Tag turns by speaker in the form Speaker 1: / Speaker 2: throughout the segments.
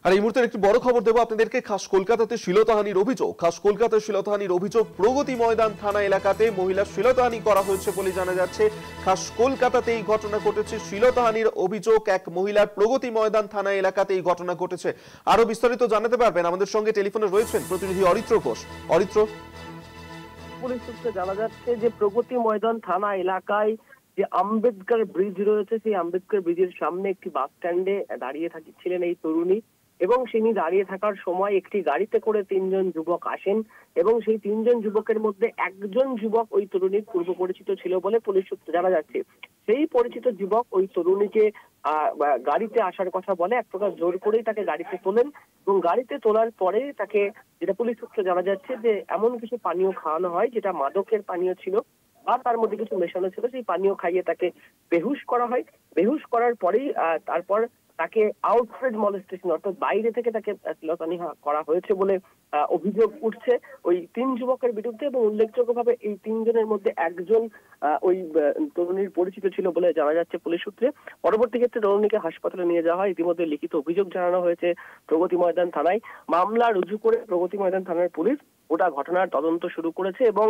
Speaker 1: আর এই মুহূর্তে একটি বড় খবর দেব আপনাদেরকে। খাস কলকাতাতে শ্লীলতাহানির অভিযোগ। খাস কলকাতায় শ্লীলতাহানির অভিযোগ প্রগতি ময়দান থানা এলাকাতে মহিলার শ্লীলতাহানি করা হয়েছে বলে জানা যাচ্ছে। খাস কলকাতাতে এই ঘটনা ঘটেছে। শ্লীলতাহানির অভিযোগ এক মহিলার প্রগতি ময়দান থানা এলাকাতে এই ঘটনা ঘটেছে। আরো বিস্তারিত জানাতে পারবেন, আমাদের সঙ্গে টেলিফোনে রয়েছেন প্রতিনিধি অরিত্র ঘোষ। অরিত্র,
Speaker 2: পুলিশ সূত্রে জানা যাচ্ছে যে প্রগতি ময়দান থানা এলাকায় যে আম্বেদকর ব্রিজ রয়েছে, সেই আম্বেদকর ব্রিজের সামনে একটি বাস স্ট্যান্ডে দাঁড়িয়ে ছিলেন এই তরুণী, এবং তিনি দাঁড়িয়ে থাকার সময় একটি গাড়িতে করে তিনজন যুবক আসেন, এবং সেই তিনজন যুবকের মধ্যে একজন যুবক ওই তরুণীর পূর্ব পরিচিত ছিল বলে পুলিশ সূত্রে জানা যাচ্ছে। সেই পরিচিত যুবক ওই তরুণীকে গাড়িতে আসার কথা বলে, এক প্রকার জোর করেই তাকে গাড়িতে তোলেন, এবং গাড়িতে তোলার পরে তাকে, যেটা পুলিশ সূত্রে জানা যাচ্ছে, যে এমন কিছু পানীয় খাওয়ানো হয় যেটা মাদকের পানীয় ছিল বা তার মধ্যে কিছু মেশানো ছিল। সেই পানীয় খাইয়ে তাকে বেহুশ করা হয়। বেহুশ করার পরেই তারপর তাকে আউটসাইড মলেস্টেশন, অর্থাৎ বাইরে থেকে তাকে শ্লীলতাহানি করা হয়েছে বলে অভিযোগ উঠছে ওই তিন যুবকের বিরুদ্ধে। এবং উল্লেখযোগ্যভাবে এই তিনজনের মধ্যে একজন ওই তরুণীর পরিচিত ছিল বলে জানা যাচ্ছে পুলিশ সূত্রে। পরবর্তী ক্ষেত্রে তরুণীকে হাসপাতালে নিয়ে যাওয়া হয়। ইতিমধ্যে লিখিত অভিযোগ জানানো হয়েছে প্রগতি ময়দান থানায়। মামলা রুজু করে প্রগতি ময়দান থানার পুলিশ গোটা ঘটনার তদন্ত শুরু করেছে, এবং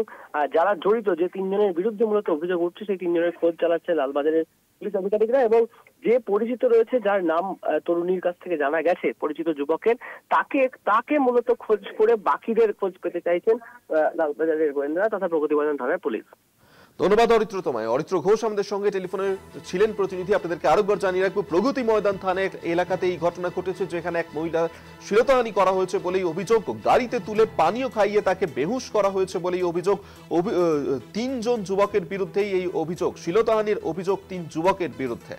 Speaker 2: যারা জড়িত, যে তিনজনের বিরুদ্ধে মূলত অভিযোগ উঠছে, সেই তিনজনের খোঁজ চালাচ্ছে লালবাজারের পুলিশ আধিকারিকরা। এবং যে পরিচিত রয়েছে, যার নাম তরুণীর কাছ থেকে জানা গেছে, পরিচিত যুবকের, তাকে মূলত খোঁজ করে বাকিদের খোঁজ পেতে চাইছেন লালবাজারের গোয়েন্দারা তথা প্রগতি ময়দান থানার পুলিশ।
Speaker 1: ধন্যবাদ অরিত্র তোমায়। অরিত্র ঘোষ আমাদের সঙ্গে টেলিফোনে ছিলেন প্রতিনিধি। আপনাদেরকে আরেকবার জানিয়ে রাখবো, প্রগতি ময়দান থানার এলাকাতে এই ঘটনা ঘটেছে, যেখানে এক মহিলা শ্লীলতাহানি করা হয়েছে বলেই অভিযোগ। গাড়িতে তুলে পানীয় খাইয়ে তাকে বেহুশ করা হয়েছে বলেই অভিযোগ। তিনজন যুবকের বিরুদ্ধেই এই অভিযোগ, শ্লীলতাহানির অভিযোগ তিন যুবকের বিরুদ্ধে।